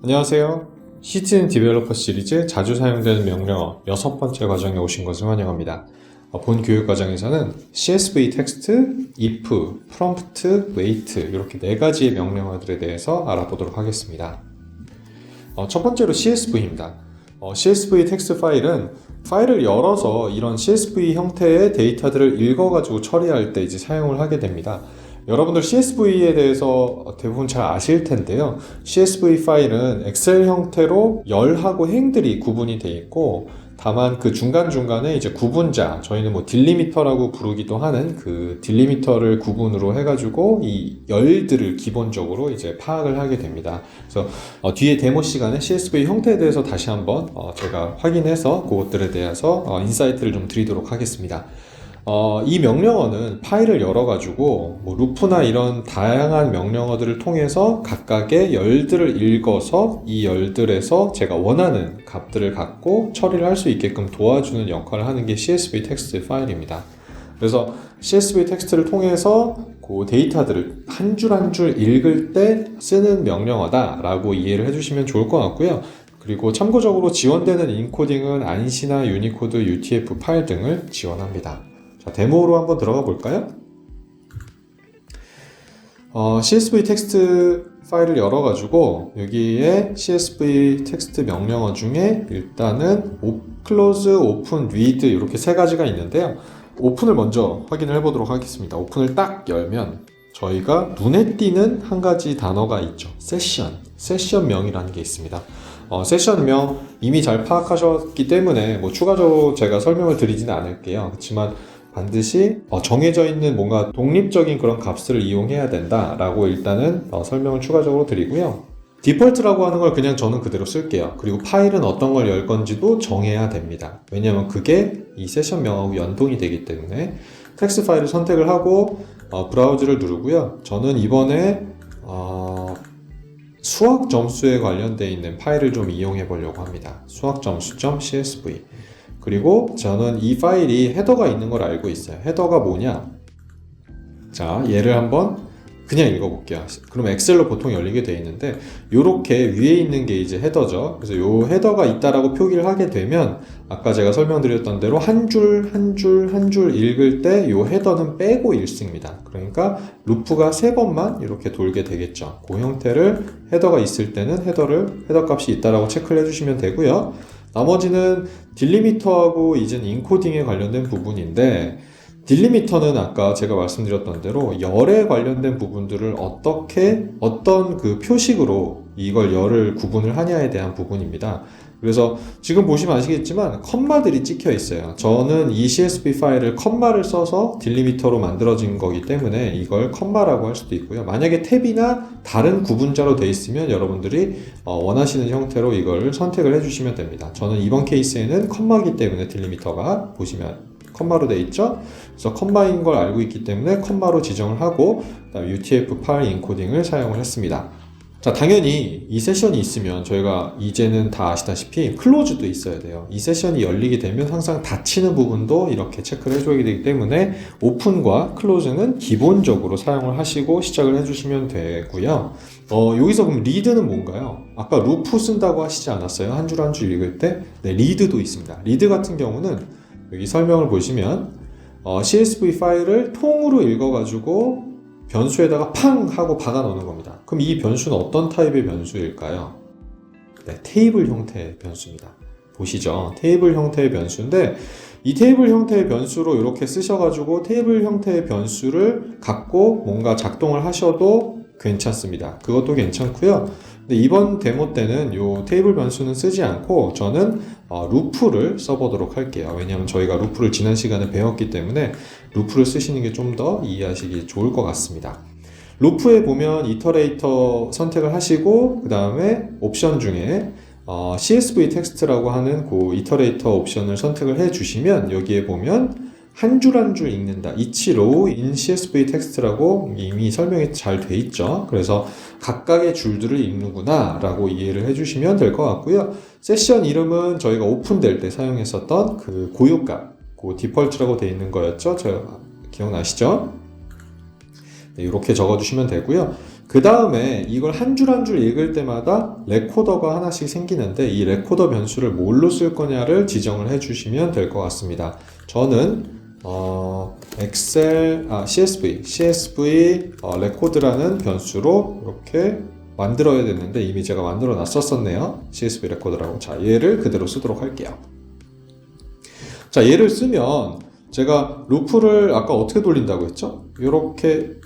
안녕하세요. 시티즌 디벨로퍼 시리즈 자주 사용되는 명령어 6번째 과정에 오신 것을 환영합니다. 본 교육 과정에서는 CSV 텍스트, if, prompt, wait 이렇게 4가지의 명령어들에 대해서 알아보도록 하겠습니다. 첫 번째로 CSV입니다. CSV 텍스트 파일을 열어서 이런 CSV 형태의 데이터들을 읽어가지고 처리할 때 이제 사용을 하게 됩니다. 여러분들 CSV에 대해서 대부분 잘 아실 텐데요. CSV 파일은 엑셀 형태로 열하고 행들이 구분이 되어 있고, 다만 그 중간중간에 이제 구분자, 저희는 뭐 딜리미터라고 부르기도 하는 그 딜리미터를 구분으로 해가지고 이 열들을 기본적으로 이제 파악을 하게 됩니다. 그래서 뒤에 데모 시간에 CSV 형태에 대해서 다시 한번 제가 확인해서 그것들에 대해서 인사이트를 좀 드리도록 하겠습니다. 이 명령어는 파일을 열어가지고 뭐 루프나 이런 다양한 명령어들을 통해서 각각의 열들을 읽어서 이 열들에서 제가 원하는 값들을 갖고 처리를 할 수 있게끔 도와주는 역할을 하는 게 CSV 텍스트 파일입니다. 그래서 CSV 텍스트를 통해서 그 데이터들을 한 줄 한 줄 읽을 때 쓰는 명령어다 라고 이해를 해주시면 좋을 것 같고요. 그리고 참고적으로 지원되는 인코딩은 안시나 유니코드, UTF 파일 등을 지원합니다. 데모로 한번 들어가 볼까요? CSV 텍스트 파일을 열어가지고 여기에 CSV 텍스트 명령어 중에 일단은 close, open, read 이렇게 3가지가 있는데요. 오픈을 먼저 확인을 해보도록 하겠습니다. 오픈을 딱 열면 저희가 눈에 띄는 한 가지 단어가 있죠. 세션명이라는 게 있습니다. 세션명 이미 잘 파악하셨기 때문에 뭐 추가적으로 제가 설명을 드리지는 않을게요. 그렇지만 반드시 정해져 있는 뭔가 독립적인 그런 값을 이용해야 된다라고 일단은 설명을 추가적으로 드리고요. 디폴트라고 하는 걸 그냥 저는 그대로 쓸게요. 그리고 파일은 어떤 걸 열 건지도 정해야 됩니다. 왜냐하면 그게 이 세션명하고 연동이 되기 때문에 텍스트 파일을 선택을 하고 브라우즈를 누르고요. 저는 이번에 수학 점수에 관련되어 있는 파일을 좀 이용해 보려고 합니다. 수학점수.csv. 그리고 저는 이 파일이 헤더가 있는 걸 알고 있어요. 헤더가 뭐냐? 자, 얘를 한번 그냥 읽어볼게요. 그럼 엑셀로 보통 열리게 되어 있는데 이렇게 위에 있는 게 이제 헤더죠. 그래서 이 헤더가 있다라고 표기를 하게 되면 아까 제가 설명드렸던 대로 한 줄 한 줄 읽을 때 이 헤더는 빼고 읽습니다. 그러니까 루프가 3번만 이렇게 돌게 되겠죠. 그 형태를 헤더가 있을 때는 헤더 값이 있다라고 체크를 해주시면 되고요. 나머지는 딜리미터하고 이젠 인코딩에 관련된 부분인데, 딜리미터는 아까 제가 말씀드렸던 대로 열에 관련된 부분들을 어떤 그 표식으로 이걸 열을 구분을 하냐에 대한 부분입니다. 그래서 지금 보시면 아시겠지만 컴마들이 찍혀 있어요. 저는 이 CSV 파일을 컴마를 써서 딜리미터로 만들어진 거기 때문에 이걸 컴마라고 할 수도 있고요. 만약에 탭이나 다른 구분자로 되어 있으면 여러분들이 원하시는 형태로 이걸 선택을 해주시면 됩니다. 저는 이번 케이스에는 컴마이기 때문에 딜리미터가 보시면 컴마로 되어 있죠. 그래서 컴마인 걸 알고 있기 때문에 컴마로 지정을 하고 그다음에 UTF 파일 인코딩을 사용을 했습니다. 자, 당연히 이 세션이 있으면 저희가 이제는 다 아시다시피 클로즈도 있어야 돼요. 이 세션이 열리게 되면 항상 닫히는 부분도 이렇게 체크를 해줘야 되기 때문에 오픈과 클로즈는 기본적으로 사용을 하시고 시작을 해주시면 되고요. 여기서 그럼 리드는 뭔가요? 아까 루프 쓴다고 하시지 않았어요? 한 줄 한 줄 읽을 때? 네, 리드도 있습니다. 리드 같은 경우는 여기 설명을 보시면 CSV 파일을 통으로 읽어가지고 변수에다가 팡 하고 박아 넣는 겁니다. 그럼 이 변수는 어떤 타입의 변수일까요? 네, 테이블 형태의 변수입니다. 보시죠. 테이블 형태의 변수인데 이 테이블 형태의 변수로 이렇게 쓰셔가지고 테이블 형태의 변수를 갖고 뭔가 작동을 하셔도 괜찮습니다. 그것도 괜찮고요. 근데 이번 데모 때는 이 테이블 변수는 쓰지 않고 저는 루프를 써보도록 할게요. 왜냐하면 저희가 루프를 지난 시간에 배웠기 때문에 루프를 쓰시는 게 좀 더 이해하시기 좋을 것 같습니다. 루프에 보면 이터레이터 선택을 하시고 그 다음에 옵션 중에 CSV 텍스트라고 하는 그 이터레이터 옵션을 선택을 해 주시면 여기에 보면 한 줄 한 줄 읽는다. each row in CSV 텍스트라고 이미 설명이 잘 돼 있죠. 그래서 각각의 줄들을 읽는구나 라고 이해를 해주시면 될 것 같고요. 세션 이름은 저희가 오픈될 때 사용했었던 그 고유값, 그 디폴트라고 돼 있는 거였죠. 기억나시죠? 네, 이렇게 적어주시면 되고요. 그 다음에 이걸 한 줄 한 줄 읽을 때마다 레코더가 하나씩 생기는데 이 레코더 변수를 뭘로 쓸 거냐를 지정을 해주시면 될 것 같습니다. 저는 CSV 레코드라는 변수로 이렇게 만들어야 되는데 이미 제가 만들어 놨었네요. CSV 레코드라고. 자, 얘를 그대로 쓰도록 할게요. 자, 얘를 쓰면 제가 루프를 아까 어떻게 돌린다고 했죠? 요렇게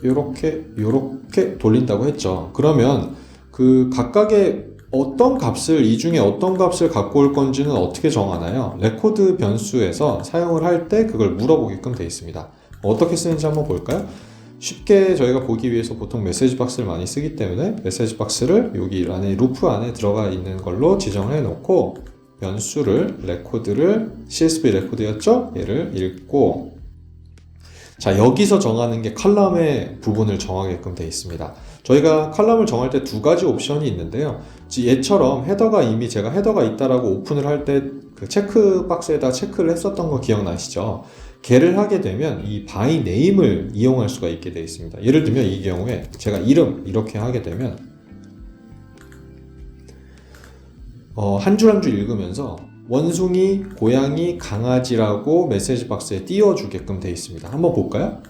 돌린다고 했죠. 그러면 그 각각의 어떤 값을, 이 중에 어떤 값을 갖고 올 건지는 어떻게 정하나요? 레코드 변수에서 사용을 할 때 그걸 물어보게끔 되어 있습니다. 어떻게 쓰는지 한번 볼까요? 쉽게 저희가 보기 위해서 보통 메시지 박스를 많이 쓰기 때문에 메시지 박스를 여기 안에 루프 안에 들어가 있는 걸로 지정을 해 놓고 변수를 레코드를 CSV 레코드였죠? 얘를 읽고 자, 여기서 정하는 게 컬럼의 부분을 정하게끔 되어 있습니다. 저희가 컬럼을 정할 때 두 가지 옵션이 있는데요. 얘처럼 헤더가 이미 제가 헤더가 있다라고 오픈을 할 때 그 체크 박스에다 체크를 했었던 거 기억나시죠? 걔를 하게 되면 이 by name을 이용할 수가 있게 되어 있습니다. 예를 들면 이 경우에 제가 이름 이렇게 하게 되면 한 줄 한 줄 읽으면서 원숭이, 고양이, 강아지라고 메시지 박스에 띄워주게끔 되어 있습니다. 한번 볼까요?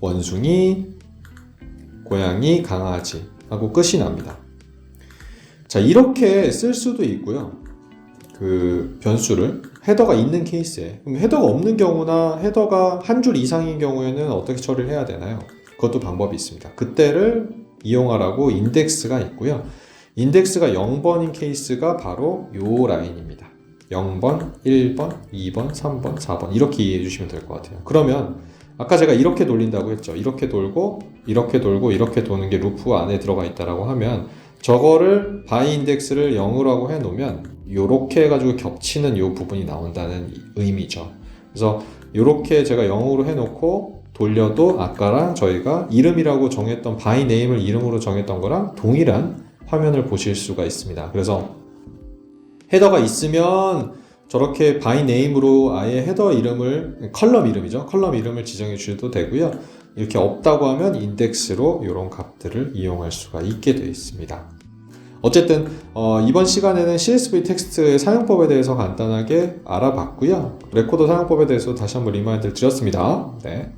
원숭이, 고양이, 강아지 하고 끝이 납니다. 자, 이렇게 쓸 수도 있고요. 그 변수를 헤더가 있는 케이스에, 그럼 헤더가 없는 경우나 헤더가 한 줄 이상인 경우에는 어떻게 처리를 해야 되나요? 그것도 방법이 있습니다. 그때를 이용하라고 인덱스가 있고요. 인덱스가 0번인 케이스가 바로 요 라인입니다. 0번, 1번, 2번, 3번, 4번 이렇게 이해해 주시면 될 것 같아요. 그러면 아까 제가 이렇게 돌린다고 했죠. 이렇게 돌고 이렇게 돌고 이렇게 도는 게 루프 안에 들어가 있다라고 하면 저거를 by 인덱스를 0으로 하고 해 놓으면 요렇게 해가지고 겹치는 요 부분이 나온다는 의미죠. 그래서 요렇게 제가 0으로 해 놓고 돌려도 아까랑 저희가 이름이라고 정했던 by name을 이름으로 정했던 거랑 동일한 화면을 보실 수가 있습니다. 그래서 헤더가 있으면 저렇게 by name으로 아예 헤더 이름을 컬럼 이름이죠. 컬럼 이름을 지정해 주셔도 되고요. 이렇게 없다고 하면 인덱스로 이런 값들을 이용할 수가 있게 되어 있습니다. 어쨌든 이번 시간에는 CSV 텍스트의 사용법에 대해서 간단하게 알아봤고요. 레코더 사용법에 대해서 다시 한번 리마인드를 드렸습니다. 네.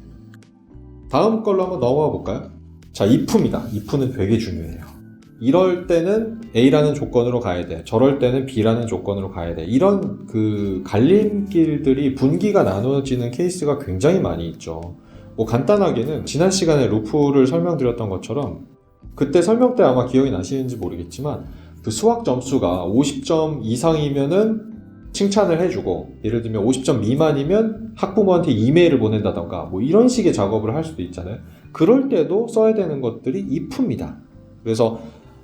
다음 걸로 한번 넘어가 볼까요? 자, if입니다. if는 되게 중요해요. 이럴 때는 A라는 조건으로 가야 돼. 저럴 때는 B라는 조건으로 가야 돼. 이런 그 갈림길들이 분기가 나눠지는 케이스가 굉장히 많이 있죠. 뭐 간단하게는 지난 시간에 루프를 설명드렸던 것처럼 그때 설명 때 아마 기억이 나시는지 모르겠지만 그 수학 점수가 50점 이상이면은 칭찬을 해주고 예를 들면 50점 미만이면 학부모한테 이메일을 보낸다던가 뭐 이런 식의 작업을 할 수도 있잖아요. 그럴 때도 써야 되는 것들이 if입니다. 그래서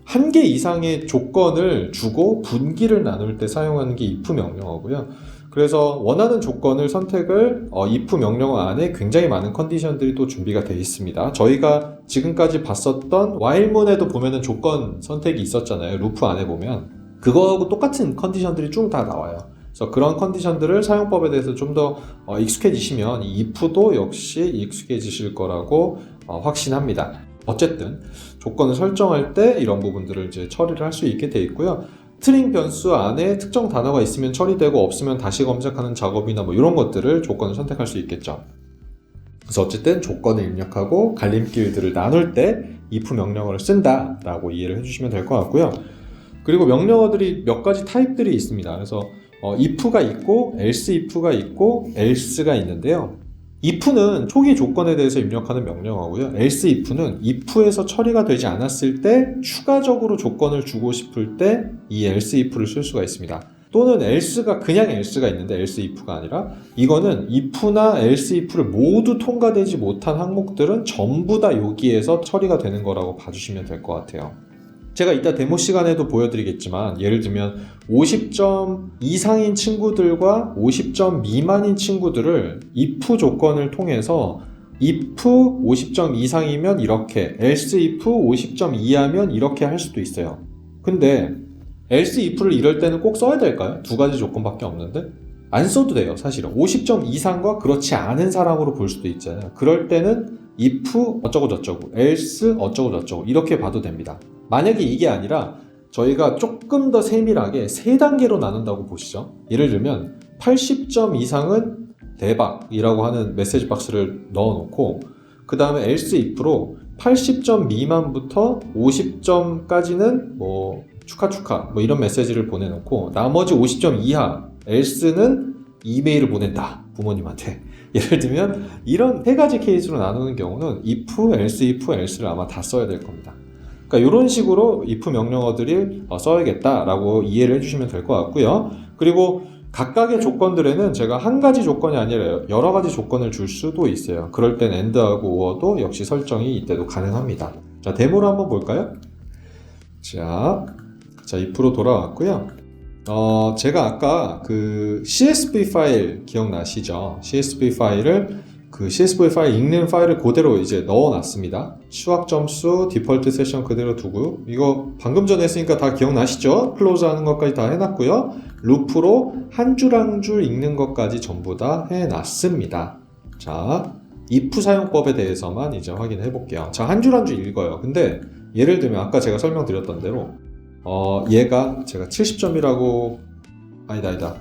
한 개 이상의 조건을 주고 분기를 나눌 때 사용하는 게 if 명령어고요. 그래서 원하는 조건을 선택을 if 명령어 안에 굉장히 많은 컨디션들이 또 준비가 되어 있습니다. 저희가 지금까지 봤었던 while문에도 보면은 조건 선택이 있었잖아요. 루프 안에 보면 그거하고 똑같은 컨디션들이 쭉 다 나와요. 그래서 그런 컨디션들을 사용법에 대해서 좀 더 익숙해지시면 이 if도 역시 익숙해지실 거라고 확신합니다. 어쨌든 조건을 설정할 때 이런 부분들을 이제 처리를 할 수 있게 되어 있고요. 스트링 변수 안에 특정 단어가 있으면 처리되고 없으면 다시 검색하는 작업이나 뭐 이런 것들을 조건을 선택할 수 있겠죠. 그래서 어쨌든 조건을 입력하고 갈림길들을 나눌 때 if 명령어를 쓴다라고 이해를 해주시면 될 것 같고요. 그리고 명령어들이 몇 가지 타입들이 있습니다. 그래서 if가 있고 else if가 있고 else가 있는데요. if는 초기 조건에 대해서 입력하는 명령어고요. else if는 if에서 처리가 되지 않았을 때 추가적으로 조건을 주고 싶을 때 이 else if를 쓸 수가 있습니다. 또는 else가 그냥 else가 있는데 else if가 아니라 이거는 if나 else if를 모두 통과되지 못한 항목들은 전부 다 여기에서 처리가 되는 거라고 봐주시면 될 것 같아요. 제가 이따 데모 시간에도 보여드리겠지만 예를 들면 50점 이상인 친구들과 50점 미만인 친구들을 if 조건을 통해서 if 50점 이상이면 이렇게 else if 50점 이하면 이렇게 할 수도 있어요. 근데 else if를 이럴 때는 꼭 써야 될까요? 두 가지 조건밖에 없는데 안 써도 돼요. 사실은 50점 이상과 그렇지 않은 사람으로 볼 수도 있잖아요. 그럴 때는 if 어쩌고 저쩌고, else 어쩌고 저쩌고 이렇게 봐도 됩니다. 만약에 이게 아니라 저희가 조금 더 세밀하게 3단계로 나눈다고 보시죠. 예를 들면 80점 이상은 대박이라고 하는 메시지 박스를 넣어놓고 그 다음에 else if로 80점 미만부터 50점까지는 뭐 축하 뭐 이런 메시지를 보내놓고 나머지 50점 이하 else는 이메일을 보낸다 부모님한테. 예를 들면 이런 3가지 케이스로 나누는 경우는 if, else를 아마 다 써야 될 겁니다. 그러니까 이런 식으로 if 명령어들을 써야겠다라고 이해를 해주시면 될 것 같고요. 그리고 각각의 조건들에는 제가 한 가지 조건이 아니라 여러 가지 조건을 줄 수도 있어요. 그럴 땐 and하고 or도 역시 설정이 이때도 가능합니다. 자, 데모를 한번 볼까요? 자, if로 돌아왔고요. 제가 아까 그 CSV 파일 기억나시죠? CSV 파일을 CSV 파일 읽는 파일을 그대로 이제 넣어놨습니다. 수학 점수, 디폴트 세션 그대로 두고 이거 방금 전에 했으니까 다 기억나시죠? 클로즈 하는 것까지 다 해놨고요. 루프로 한 줄 한 줄 읽는 것까지 전부 다 해놨습니다. 자, if 사용법에 대해서만 이제 확인해 볼게요. 자, 한 줄 한 줄 읽어요. 근데 예를 들면 아까 제가 설명드렸던 대로 얘가 제가 70점이라고 아니다.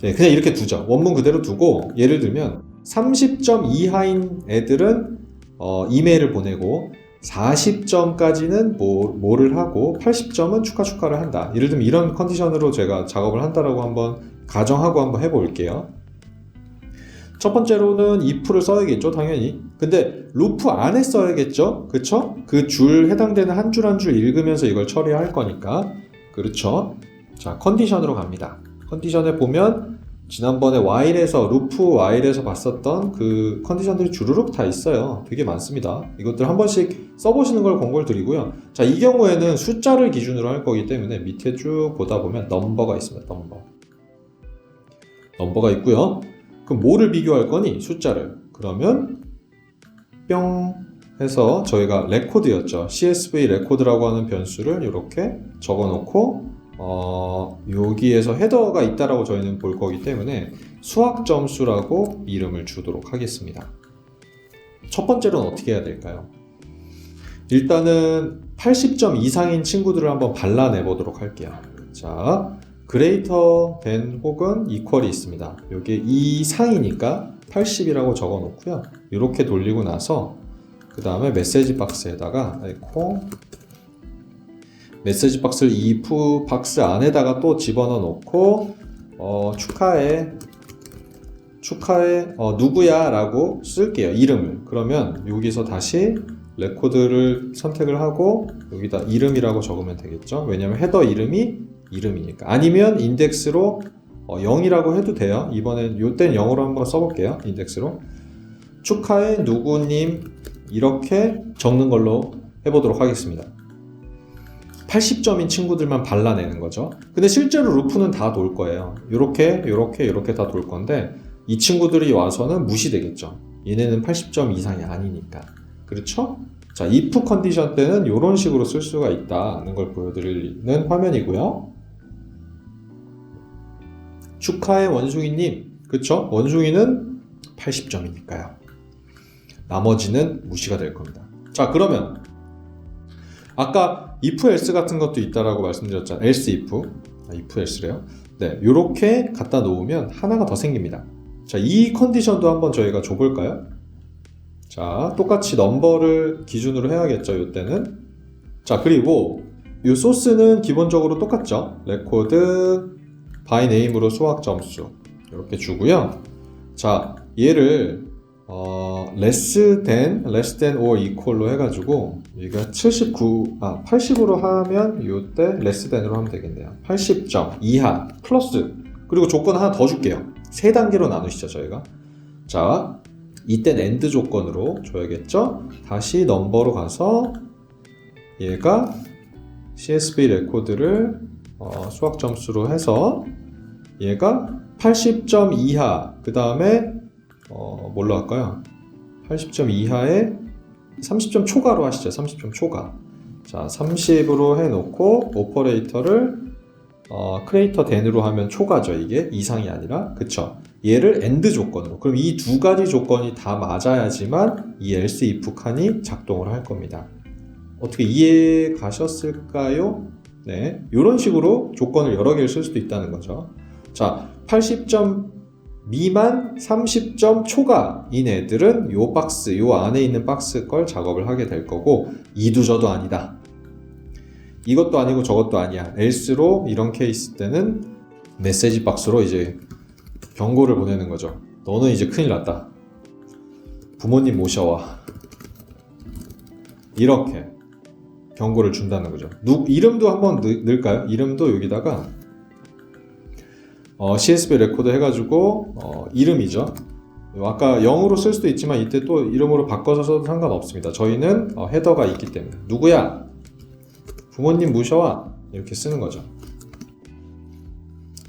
네, 그냥 이렇게 두죠. 원문 그대로 두고 예를 들면 30점 이하인 애들은 이메일을 보내고 40점까지는 뭐를 하고 80점은 축하를 한다. 예를 들면 이런 컨디션으로 제가 작업을 한다라고 한번 가정하고 한번 해볼게요. 첫 번째로는 if를 써야겠죠, 당연히. 근데 루프 안에 써야겠죠, 그쵸? 그 줄 해당되는 한 줄 한 줄 읽으면서 이걸 처리할 거니까. 그렇죠? 자, 컨디션으로 갑니다. 컨디션에 보면 지난번에 루프 while에서 봤었던 그 컨디션들이 주르륵 다 있어요. 되게 많습니다. 이것들 한 번씩 써보시는 걸 권고를 드리고요. 자, 이 경우에는 숫자를 기준으로 할 거기 때문에 밑에 쭉 보다 보면 넘버가 있습니다. 넘버가 있고요. 그럼 뭐를 비교할 거니? 숫자를. 그러면 뿅 해서 저희가 레코드였죠. CSV 레코드라고 하는 변수를 이렇게 적어놓고 여기에서 헤더가 있다라고 저희는 볼 거기 때문에 수학 점수라고 이름을 주도록 하겠습니다. 첫 번째로는 어떻게 해야 될까요? 일단은 80점 이상인 친구들을 한번 발라내 보도록 할게요. 자, greater than 혹은 equal이 있습니다. 여기에 이상이니까 80이라고 적어 놓고요. 이렇게 돌리고 나서 그 다음에 메시지 박스에다가 메시지 박스를 if 박스 안에다가 또 집어넣어 놓고 축하해 누구야 라고 쓸게요. 이름을. 그러면 여기서 다시 레코드를 선택을 하고 여기다 이름이라고 적으면 되겠죠. 왜냐면 헤더 이름이 이름이니까. 아니면 인덱스로 0이라고 해도 돼요. 이번엔 요땐 0으로 한번 써볼게요. 인덱스로 축하해 누구님 이렇게 적는 걸로 해보도록 하겠습니다. 80점인 친구들만 발라내는 거죠. 근데 실제로 루프는 다 돌 거예요. 이렇게 다 돌 건데 이 친구들이 와서는 무시되겠죠. 얘네는 80점 이상이 아니니까. 그렇죠? 자, if 컨디션 때는 이런 식으로 쓸 수가 있다는 걸 보여드리는 화면이고요. 축하해 원숭이님. 그쵸? 원숭이는 80점이니까요. 나머지는 무시가 될 겁니다. 자, 그러면 아까 if else 같은 것도 있다라고 말씀드렸잖아요. else if else래요. 네, 이렇게 갖다 놓으면 하나가 더 생깁니다. 자, 이 컨디션도 한번 저희가 줘볼까요? 자, 똑같이 넘버를 기준으로 해야겠죠, 이때는. 자, 그리고 이 소스는 기본적으로 똑같죠. 레코드 by name으로 수학 점수 이렇게 주고요. 자, 얘를 less than or equal로 해가지고 여기가 80으로 하면 이때 less than으로 하면 되겠네요. 80점 이하 플러스 그리고 조건 하나 더 줄게요. 3단계로 나누시죠, 저희가. 자, 이땐 AND 조건으로 줘야겠죠. 다시 넘버로 가서 얘가 CSV 레코드를 수학 점수로 해서 얘가 80점 이하 그 다음에 뭘로 할까요? 80점 이하에 30점 초과로 하시죠. 30점 초과. 자, 30으로 해놓고 오퍼레이터를 크레이터 then으로 하면 초과죠. 이게 이상이 아니라. 그쵸? 얘를 AND 조건으로. 그럼 이 두 가지 조건이 다 맞아야지만 이 else if 칸이 작동을 할 겁니다. 어떻게 이해 가셨을까요? 네. 이런 식으로 조건을 여러 개를 쓸 수도 있다는 거죠. 자, 80점 미만 30점 초과인 애들은 요 박스, 요 안에 있는 박스 걸 작업을 하게 될 거고, 이두저도 아니다. 이것도 아니고 저것도 아니야. else로 이런 케이스 때는 메시지 박스로 이제 경고를 보내는 거죠. 너는 이제 큰일 났다. 부모님 모셔와. 이렇게 경고를 준다는 거죠. 이름도 한번 넣을까요? 이름도 여기다가 CSV 레코드 해가지고 이름이죠. 아까 0으로 쓸 수도 있지만 이때 또 이름으로 바꿔서 써도 상관없습니다. 저희는 헤더가 있기 때문에 누구야? 부모님 모셔와. 이렇게 쓰는 거죠.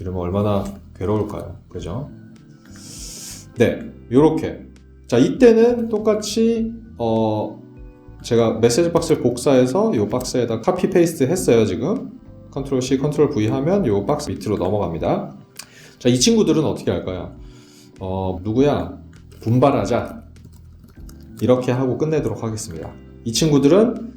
이러면 얼마나 괴로울까요? 그죠? 네, 요렇게. 자, 이때는 똑같이 제가 메시지 박스를 복사해서 이 박스에다 카피 페이스트 했어요. 지금 컨트롤 C, 컨트롤 V 하면 이 박스 밑으로 넘어갑니다. 자, 이 친구들은 어떻게 할까요? 누구야? 분발하자. 이렇게 하고 끝내도록 하겠습니다. 이 친구들은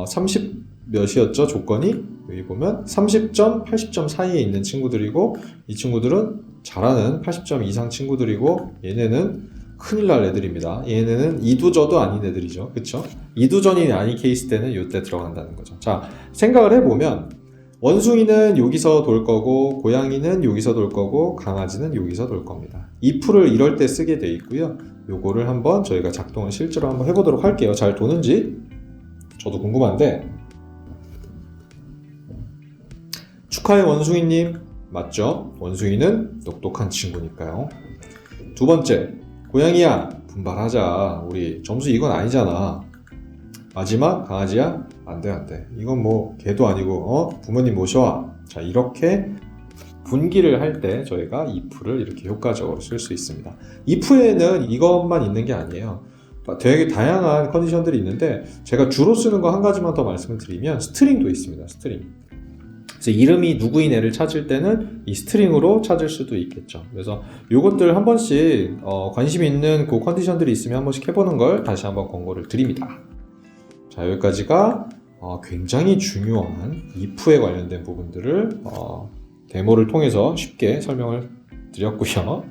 30 몇이었죠? 조건이 여기 보면 30점, 80점 사이에 있는 친구들이고, 이 친구들은 잘하는 80점 이상 친구들이고, 얘네는 큰일 날 애들입니다. 얘네는 이두저도 아닌 애들이죠. 그쵸? 이두전이 아닌 케이스 때는 이때 들어간다는 거죠. 자, 생각을 해보면 원숭이는 여기서 돌 거고, 고양이는 여기서 돌 거고, 강아지는 여기서 돌 겁니다. if를 이럴 때 쓰게 돼 있고요. 요거를 한번 저희가 작동을 실제로 한번 해보도록 할게요. 잘 도는지 저도 궁금한데. 축하해 원숭이님. 맞죠? 원숭이는 똑똑한 친구니까요. 두 번째, 고양이야 분발하자. 우리 점수 이건 아니잖아. 마지막, 강아지야 안돼. 이건 뭐 개도 아니고 부모님 모셔와. 자, 이렇게 분기를 할 때 저희가 if를 이렇게 효과적으로 쓸 수 있습니다. if에는 이것만 있는 게 아니에요. 되게 다양한 컨디션들이 있는데, 제가 주로 쓰는 거 한 가지만 더 말씀을 드리면 스트링도 있습니다. 스트링. 그래서 이름이 누구인 애를 찾을 때는 이 스트링으로 찾을 수도 있겠죠. 그래서 요것들 한 번씩 관심 있는 그 컨디션들이 있으면 한 번씩 해보는 걸 다시 한번 권고를 드립니다. 자, 여기까지가 굉장히 중요한 if에 관련된 부분들을 데모를 통해서 쉽게 설명을 드렸고요.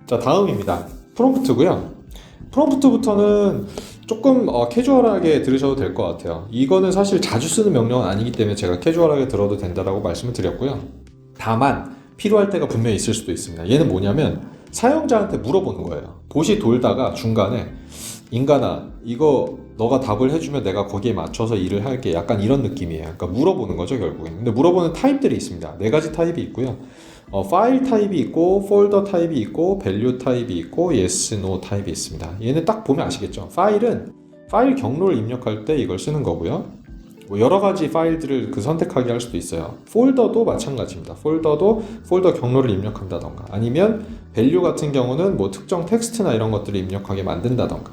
자, 다음입니다. 프롬프트고요. 프롬프트부터는 조금 캐주얼하게 들으셔도 될 것 같아요. 이거는 사실 자주 쓰는 명령은 아니기 때문에 제가 캐주얼하게 들어도 된다라고 말씀을 드렸고요. 다만 필요할 때가 분명히 있을 수도 있습니다. 얘는 뭐냐면 사용자한테 물어보는 거예요. 봇이 돌다가 중간에 인간아, 이거 너가 답을 해주면 내가 거기에 맞춰서 일을 할게. 약간 이런 느낌이에요. 그러니까 물어보는 거죠, 결국엔. 근데 물어보는 타입들이 있습니다. 네 가지 타입이 있고요. 파일 타입이 있고, 폴더 타입이 있고, 밸류 타입이 있고, yes, no 타입이 있습니다. 얘는 딱 보면 아시겠죠? 파일은 파일 경로를 입력할 때 이걸 쓰는 거고요. 뭐 여러 가지 파일들을 선택하게 할 수도 있어요. 폴더도 마찬가지입니다. 폴더도 폴더 경로를 입력한다던가, 아니면 밸류 같은 경우는 뭐 특정 텍스트나 이런 것들을 입력하게 만든다던가,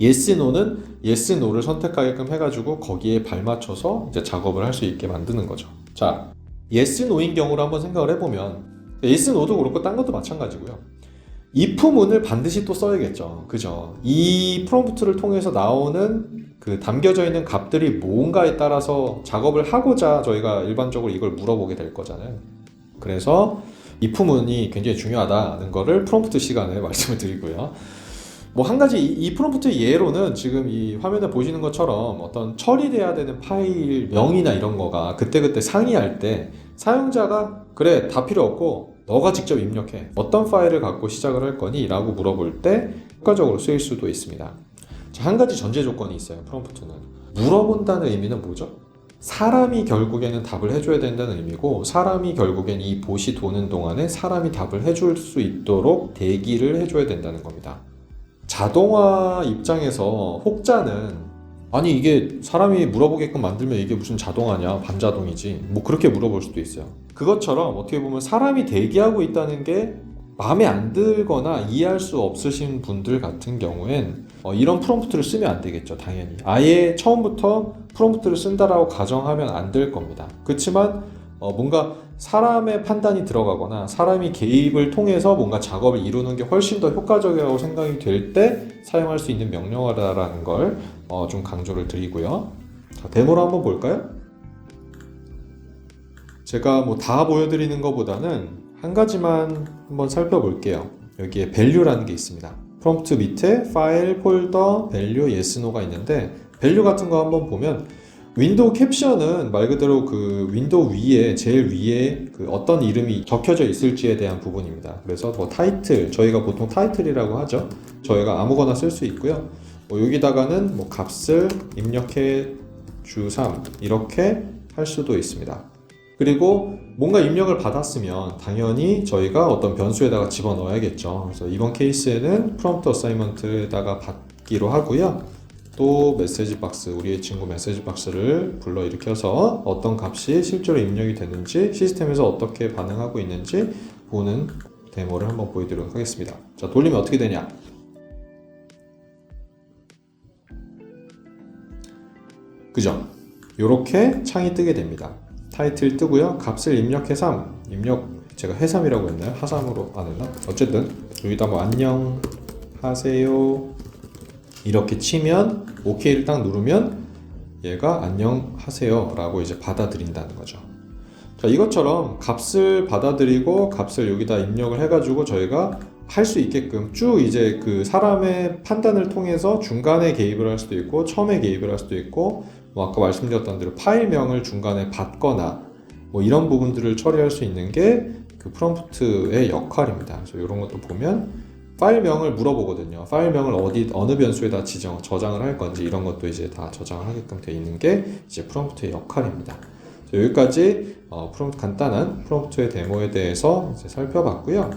yes, no는 yes, no를 선택하게끔 해가지고 거기에 발맞춰서 이제 작업을 할 수 있게 만드는 거죠. 자, yes, no인 경우를 한번 생각을 해보면 yes, no도 그렇고 딴 것도 마찬가지고요. if문을 반드시 또 써야겠죠. 그죠? 이 프롬프트를 통해서 나오는 그 담겨져 있는 값들이 뭔가에 따라서 작업을 하고자 저희가 일반적으로 이걸 물어보게 될 거잖아요. 그래서 if문이 굉장히 중요하다는 거를 프롬프트 시간에 말씀을 드리고요. 뭐 한 가지 이 프롬프트의 예로는 지금 이 화면에 보시는 것처럼 어떤 처리돼야 되는 파일 명이나 이런 거가 그때그때 상이할 때 사용자가 그래 다 필요 없고 너가 직접 입력해. 어떤 파일을 갖고 시작을 할 거니? 라고 물어볼 때 효과적으로 쓰일 수도 있습니다. 자, 한 가지 전제 조건이 있어요. 프롬프트는. 물어본다는 의미는 뭐죠? 사람이 결국에는 답을 해줘야 된다는 의미고, 사람이 결국엔 이 봇이 도는 동안에 사람이 답을 해줄 수 있도록 대기를 해줘야 된다는 겁니다. 자동화 입장에서 혹자는 아니 이게 사람이 물어보게끔 만들면 이게 무슨 자동화냐, 반자동이지, 뭐 그렇게 물어볼 수도 있어요. 그것처럼 어떻게 보면 사람이 대기하고 있다는 게 마음에 안 들거나 이해할 수 없으신 분들 같은 경우엔 이런 프롬프트를 쓰면 안 되겠죠. 당연히 아예 처음부터 프롬프트를 쓴다라고 가정하면 안 될 겁니다. 그렇지만 뭔가 사람의 판단이 들어가거나 사람이 개입을 통해서 뭔가 작업을 이루는 게 훨씬 더 효과적이라고 생각이 될 때 사용할 수 있는 명령어라는 걸 좀 강조를 드리고요. 자, 데모로 한번 볼까요? 제가 뭐 다 보여드리는 것보다는 한 가지만 한번 살펴볼게요. 여기에 value라는 게 있습니다. 프롬프트 밑에 파일, 폴더, value, yes, no가 있는데 value 같은 거 한번 보면 윈도우 캡션은 말 그대로 그 윈도우 위에 제일 위에 그 어떤 이름이 적혀져 있을지에 대한 부분입니다. 그래서 뭐 타이틀, 저희가 보통 타이틀이라고 하죠. 저희가 아무거나 쓸 수 있고요. 뭐 여기다가는 뭐 값을 입력해 주3 이렇게 할 수도 있습니다. 그리고 뭔가 입력을 받았으면 당연히 저희가 어떤 변수에다가 집어넣어야겠죠. 그래서 이번 케이스에는 프롬프트 어사이먼트에다가 받기로 하고요. 또 메시지 박스, 우리의 친구 메시지 박스를 불러일으켜서 어떤 값이 실제로 입력이 되는지 시스템에서 어떻게 반응하고 있는지 보는 데모를 한번 보여드리도록 하겠습니다. 자, 돌리면 어떻게 되냐? 그죠? 이렇게 창이 뜨게 됩니다. 타이틀 뜨고요. 값을 입력해 3, 제가 해삼이라고 했나요? 하삼으로 안 했나? 어쨌든 여기다 뭐 안녕하세요 이렇게 치면 OK를 딱 누르면 얘가 안녕하세요 라고 이제 받아들인다는 거죠. 자, 이것처럼 값을 받아들이고 값을 여기다 입력을 해가지고 저희가 할 수 있게끔 쭉 이제 그 사람의 판단을 통해서 중간에 개입을 할 수도 있고 처음에 개입을 할 수도 있고 뭐 아까 말씀드렸던 대로 파일명을 중간에 받거나 뭐 이런 부분들을 처리할 수 있는 게 그 프롬프트의 역할입니다. 그래서 이런 것도 보면 파일명을 물어보거든요. 파일명을 어느 변수에다 저장을 할 건지 이런 것도 이제 다 저장을 하게끔 되어 있는 게 이제 프롬프트의 역할입니다. 여기까지 간단한 프롬프트의 데모에 대해서 이제 살펴봤고요.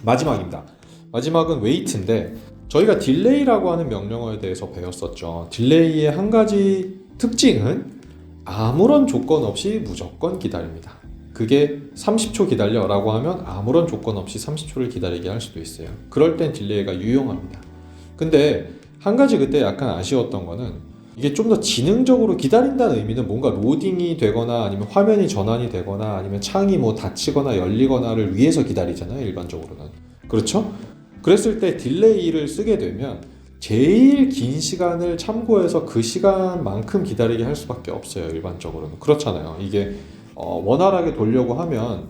마지막입니다. 마지막은 wait인데 저희가 딜레이라고 하는 명령어에 대해서 배웠었죠. 딜레이의 한 가지 특징은 아무런 조건 없이 무조건 기다립니다. 그게 30초 기다려 라고 하면 아무런 조건 없이 30초를 기다리게 할 수도 있어요. 그럴 땐 딜레이가 유용합니다. 근데 한 가지 그때 약간 아쉬웠던 거는 이게 좀 더 지능적으로 기다린다는 의미는 뭔가 로딩이 되거나 아니면 화면이 전환이 되거나 아니면 창이 뭐 닫히거나 열리거나를 위해서 기다리잖아요, 일반적으로는. 그렇죠? 그랬을 때 딜레이를 쓰게 되면 제일 긴 시간을 참고해서 그 시간만큼 기다리게 할 수밖에 없어요, 일반적으로는. 그렇잖아요. 이게 원활하게 돌려고 하면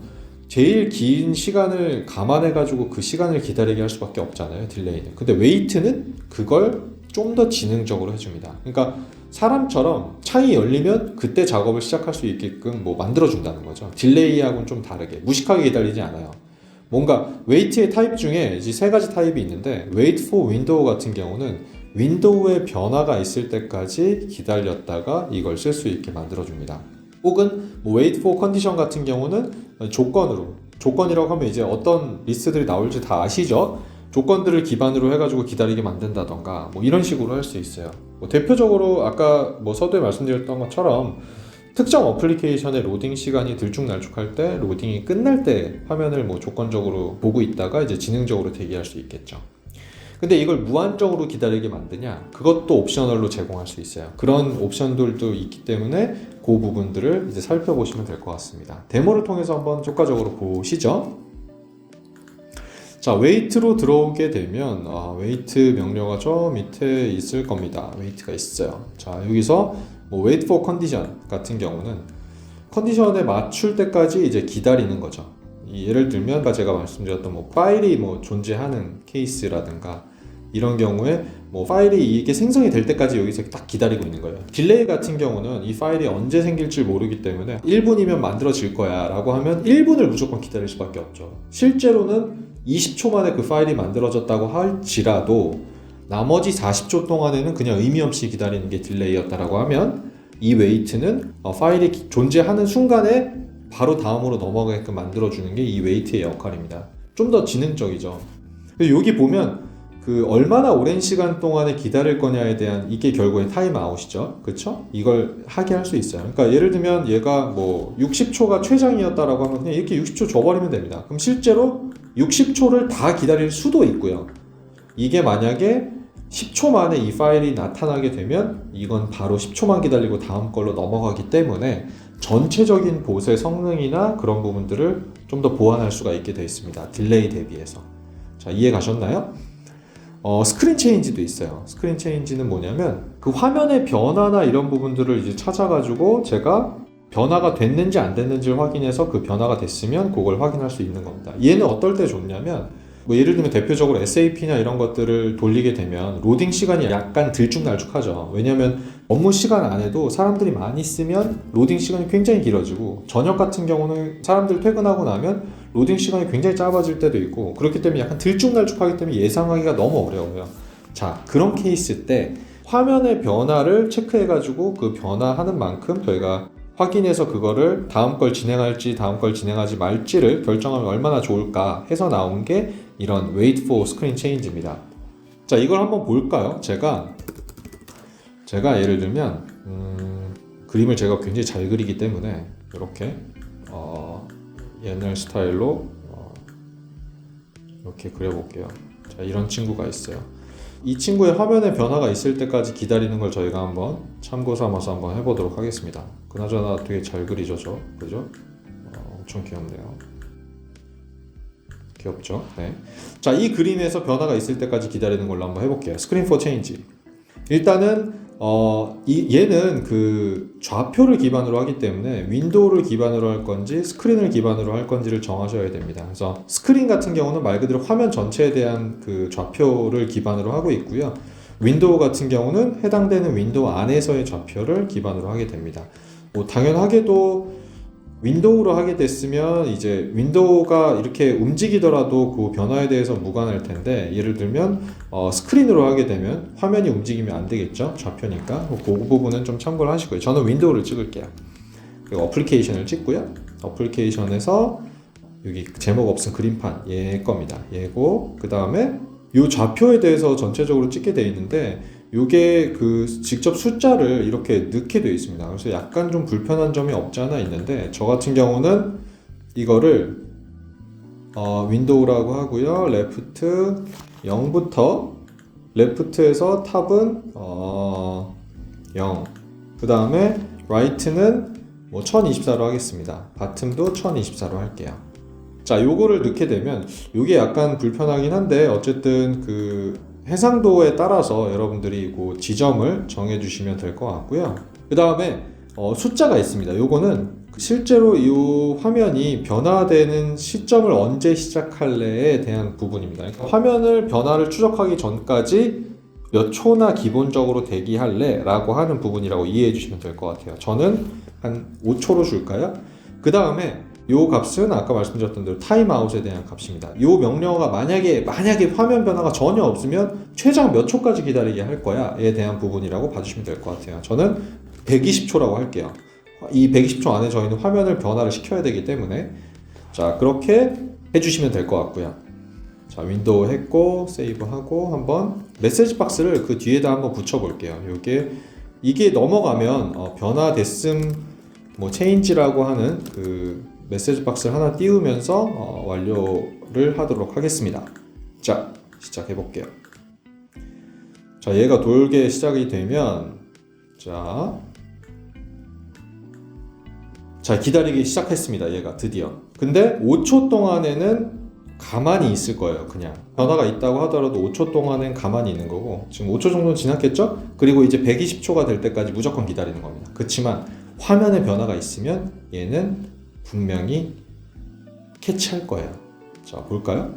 제일 긴 시간을 감안해가지고 그 시간을 기다리게 할 수밖에 없잖아요, 딜레이는. 근데 웨이트는 그걸 좀 더 지능적으로 해줍니다. 그러니까 사람처럼 창이 열리면 그때 작업을 시작할 수 있게끔 뭐 만들어준다는 거죠. 딜레이하고는 좀 다르게 무식하게 기다리지 않아요. 뭔가 웨이트의 타입 중에 이제 세 가지 타입이 있는데 wait for window 같은 경우는 윈도우에 변화가 있을 때까지 기다렸다가 이걸 쓸 수 있게 만들어줍니다. 혹은 뭐 wait for condition 같은 경우는 조건이라고 하면 이제 어떤 리스트들이 나올지 다 아시죠? 조건들을 기반으로 해가지고 기다리게 만든다던가 뭐 이런 식으로 할 수 있어요. 뭐 대표적으로 아까 뭐 서두에 말씀드렸던 것처럼 특정 어플리케이션의 로딩 시간이 들쭉날쭉할 때 로딩이 끝날 때 화면을 뭐 조건적으로 보고 있다가 이제 지능적으로 대기할 수 있겠죠. 근데 이걸 무한적으로 기다리게 만드냐? 그것도 옵셔널로 제공할 수 있어요. 그런 옵션들도 있기 때문에 그 부분들을 이제 살펴보시면 될 것 같습니다. 데모를 통해서 한번 효과적으로 보시죠. 자, wait로 들어오게 되면 wait 명령어가 저 밑에 있을 겁니다. wait가 있어요. 자, 여기서 뭐 wait for condition 같은 경우는 컨디션에 맞출 때까지 이제 기다리는 거죠. 예를 들면 아까 제가 말씀드렸던 뭐 파일이 뭐 존재하는 케이스라든가 이런 경우에 뭐 파일이 이게 생성이 될 때까지 여기서 딱 기다리고 있는 거예요. 딜레이 같은 경우는 이 파일이 언제 생길지 모르기 때문에 1분이면 만들어질 거야 라고 하면 1분을 무조건 기다릴 수밖에 없죠. 실제로는 20초 만에 그 파일이 만들어졌다고 할지라도 나머지 40초 동안에는 그냥 의미 없이 기다리는 게 딜레이였다라고 하면 이 웨이트는 파일이 존재하는 순간에 바로 다음으로 넘어가게끔 만들어주는 게 이 웨이트의 역할입니다. 좀 더 지능적이죠. 여기 보면 그 얼마나 오랜 시간 동안에 기다릴 거냐에 대한 이게 결국에 타임아웃이죠. 그렇죠? 이걸 하게 할 수 있어요. 그러니까 예를 들면 얘가 뭐 60초가 최장이었다라고 하면 그냥 이렇게 60초 줘버리면 됩니다. 그럼 실제로 60초를 다 기다릴 수도 있고요. 이게 만약에 10초 만에 이 파일이 나타나게 되면 이건 바로 10초만 기다리고 다음 걸로 넘어가기 때문에 전체적인 봇의 성능이나 그런 부분들을 좀 더 보완할 수가 있게 되어 있습니다. 딜레이 대비해서. 자, 이해 가셨나요? 스크린 체인지도 있어요. 스크린 체인지는 뭐냐면 그 화면의 변화나 이런 부분들을 이제 찾아가지고 제가 변화가 됐는지 안 됐는지를 확인해서 그 변화가 됐으면 그걸 확인할 수 있는 겁니다. 얘는 어떨 때 좋냐면 뭐 예를 들면 대표적으로 SAP나 이런 것들을 돌리게 되면 로딩 시간이 약간 들쭉날쭉하죠. 왜냐하면 업무 시간 안에도 사람들이 많이 쓰면 로딩 시간이 굉장히 길어지고 저녁 같은 경우는 사람들 퇴근하고 나면 로딩 시간이 굉장히 짧아질 때도 있고 그렇기 때문에 약간 들쭉날쭉하기 때문에 예상하기가 너무 어려워요. 자, 그런 케이스 때 화면의 변화를 체크해가지고 그 변화하는 만큼 저희가 확인해서 그거를 다음 걸 진행할지 다음 걸 진행하지 말지를 결정하면 얼마나 좋을까 해서 나온 게 이런 Wait for Screen Change입니다. 자, 이걸 한번 볼까요? 제가 예를 들면 그림을 제가 굉장히 잘 그리기 때문에 이렇게 옛날 스타일로 이렇게 그려볼게요. 자, 이런 친구가 있어요. 이 친구의 화면에 변화가 있을 때까지 기다리는 걸 저희가 한번 참고 삼아서 한번 해보도록 하겠습니다. 그나저나 되게 잘 그리죠, 그죠? 엄청 귀엽네요. 귀엽죠? 네. 자, 이 그림에서 변화가 있을 때까지 기다리는 걸로 한번 해볼게요. 스크린 포 체인지. 일단은 얘는 그 좌표를 기반으로 하기 때문에 윈도우를 기반으로 할 건지 스크린을 기반으로 할 건지를 정하셔야 됩니다. 그래서 스크린 같은 경우는 말 그대로 화면 전체에 대한 그 좌표를 기반으로 하고 있고요. 윈도우 같은 경우는 해당되는 윈도우 안에서의 좌표를 기반으로 하게 됩니다. 뭐 당연하게도 윈도우로 하게 됐으면 이제 윈도우가 이렇게 움직이더라도 그 변화에 대해서 무관할 텐데 예를 들면 스크린으로 하게 되면 화면이 움직이면 안 되겠죠, 좌표니까. 그 부분은 좀 참고를 하시고요. 저는 윈도우를 찍을게요. 그리고 어플리케이션을 찍고요. 어플리케이션에서 여기 제목 없은 그림판 얘 겁니다. 얘고 그 다음에 이 좌표에 대해서 전체적으로 찍게 되어 있는데 요게 그 직접 숫자를 이렇게 넣게 되어 있습니다. 그래서 약간 좀 불편한 점이 없지 않아 있는데 저 같은 경우는 이거를 윈도우라고 하고요. 레프트 0부터 레프트에서 탑은 0, 그 다음에 라이트는 뭐 1024로 하겠습니다. 바텀도 1024로 할게요. 자, 요거를 넣게 되면 요게 약간 불편하긴 한데 어쨌든 그 해상도에 따라서 여러분들이 그 지점을 정해 주시면 될 것 같고요. 그 다음에 숫자가 있습니다. 요거는 실제로 이 화면이 변화되는 시점을 언제 시작할래에 대한 부분입니다. 그러니까 화면을 변화를 추적하기 전까지 몇 초나 기본적으로 대기할래 라고 하는 부분이라고 이해해 주시면 될 것 같아요. 저는 한 5초로 줄까요? 그 다음에 요 값은 아까 말씀드렸던 대로 타임아웃에 대한 값입니다. 요 명령어가 만약에 화면 변화가 전혀 없으면 최장 몇 초까지 기다리게 할 거야에 대한 부분이라고 봐주시면 될 것 같아요. 저는 120초라고 할게요. 이 120초 안에 저희는 화면을 변화를 시켜야 되기 때문에 자, 그렇게 해주시면 될 것 같고요. 자, 윈도우 했고 세이브하고 한번 메시지 박스를 그 뒤에다 한번 붙여볼게요. 이게 넘어가면 변화됐음 뭐 체인지라고 하는 그 메시지 박스를 하나 띄우면서 완료를 하도록 하겠습니다. 자, 시작해 볼게요. 자, 얘가 돌게 시작이 되면 자, 기다리기 시작했습니다. 얘가 드디어. 근데 5초 동안에는 가만히 있을 거예요. 그냥 변화가 있다고 하더라도 5초 동안엔 가만히 있는 거고 지금 5초 정도 지났겠죠? 그리고 이제 120초가 될 때까지 무조건 기다리는 겁니다. 그렇지만 화면에 변화가 있으면 얘는 분명히 캐치할 거예요. 자, 볼까요?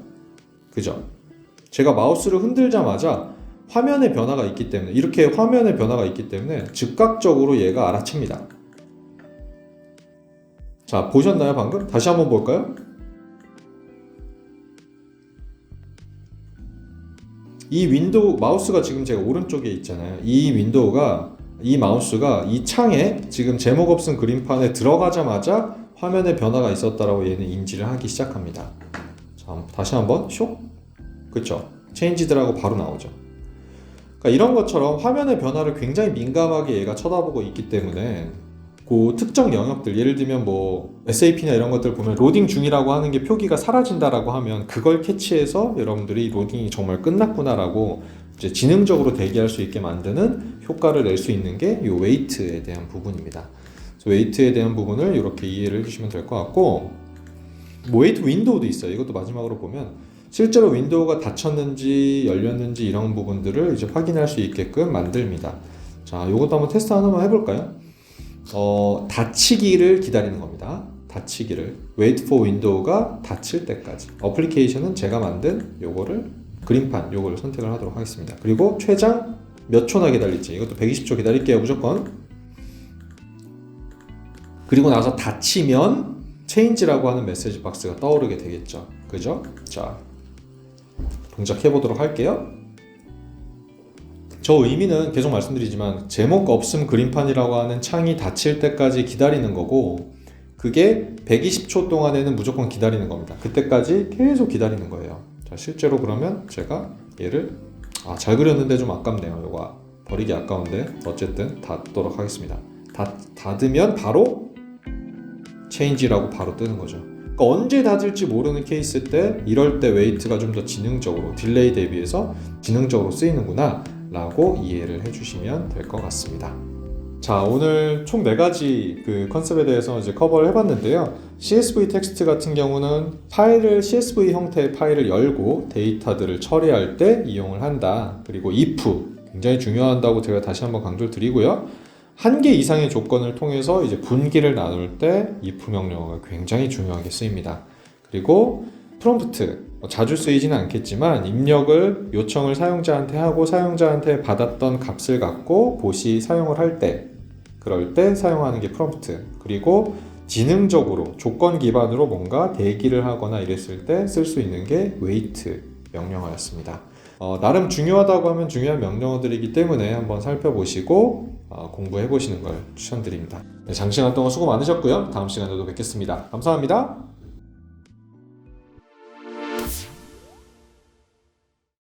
그죠? 제가 마우스를 흔들자마자 화면에 변화가 있기 때문에 이렇게 화면에 변화가 있기 때문에 즉각적으로 얘가 알아챕니다. 자, 보셨나요 방금? 다시 한번 볼까요? 이 윈도우 마우스가 지금 제가 오른쪽에 있잖아요. 이 마우스가 이 창에 지금 제목 없은 그림판에 들어가자마자 화면에 변화가 있었다라고 얘는 인지를 하기 시작합니다. 자, 다시 한번 쇽. 그쵸? 체인지드라고 바로 나오죠. 그러니까 이런 것처럼 화면의 변화를 굉장히 민감하게 얘가 쳐다보고 있기 때문에 그 특정 영역들, 예를 들면 뭐 SAP나 이런 것들 보면 로딩 중이라고 하는 게 표기가 사라진다라고 하면 그걸 캐치해서 여러분들이 로딩이 정말 끝났구나라고 이제 지능적으로 대기할 수 있게 만드는 효과를 낼 수 있는 게 이 웨이트에 대한 부분입니다. 그래서 웨이트에 대한 부분을 이렇게 이해를 해주시면 될 것 같고, 뭐 웨이트 윈도우도 있어요. 이것도 마지막으로 보면 실제로 윈도우가 닫혔는지 열렸는지 이런 부분들을 이제 확인할 수 있게끔 만듭니다. 자, 이것도 한번 테스트 하나만 해볼까요? 닫히기를 기다리는 겁니다. 닫히기를. wait for window가 닫힐 때까지. 어플리케이션은 제가 만든 요거를 그림판 요거를 선택을 하도록 하겠습니다. 그리고 최장 몇 초나 기다릴지 이것도 120초 기다릴게요. 무조건. 그리고 나서 닫히면 change라고 하는 메시지 박스가 떠오르게 되겠죠. 그죠? 자, 동작해 보도록 할게요. 저 의미는 계속 말씀드리지만 제목 없음 그림판이라고 하는 창이 닫힐 때까지 기다리는 거고, 그게 120초 동안에는 무조건 기다리는 겁니다. 그때까지 계속 기다리는 거예요. 자, 실제로 그러면 제가 얘를 잘 그렸는데 좀 아깝네요. 이거 버리기 아까운데 어쨌든 닫도록 하겠습니다. 닫으면 바로 change라고 바로 뜨는 거죠. 그러니까 언제 닫을지 모르는 케이스 때 이럴 때 웨이트가 좀 더 지능적으로 딜레이 대비해서 지능적으로 쓰이는구나 라고 이해를 해주시면 될 것 같습니다. 자, 오늘 총 4가지 그 컨셉에 대해서 이제 커버를 해봤는데요. CSV 텍스트 같은 경우는 CSV 형태의 파일을 열고 데이터들을 처리할 때 이용을 한다. 그리고 if 굉장히 중요하다고 제가 다시 한번 강조를 드리고요. 1개 이상의 조건을 통해서 이제 분기를 나눌 때 if 명령어가 굉장히 중요하게 쓰입니다. 그리고 프롬프트 자주 쓰이지는 않겠지만 입력을 요청을 사용자한테 하고 사용자한테 받았던 값을 갖고 봇이 사용을 할 때, 그럴 때 사용하는 게 프롬프트. 그리고 지능적으로 조건 기반으로 뭔가 대기를 하거나 이랬을 때 쓸 수 있는 게 wait 명령어였습니다. 나름 중요하다고 하면 중요한 명령어들이기 때문에 한번 살펴보시고 공부해 보시는 걸 추천드립니다. 네, 장시간 동안 수고 많으셨고요. 다음 시간에도 뵙겠습니다. 감사합니다.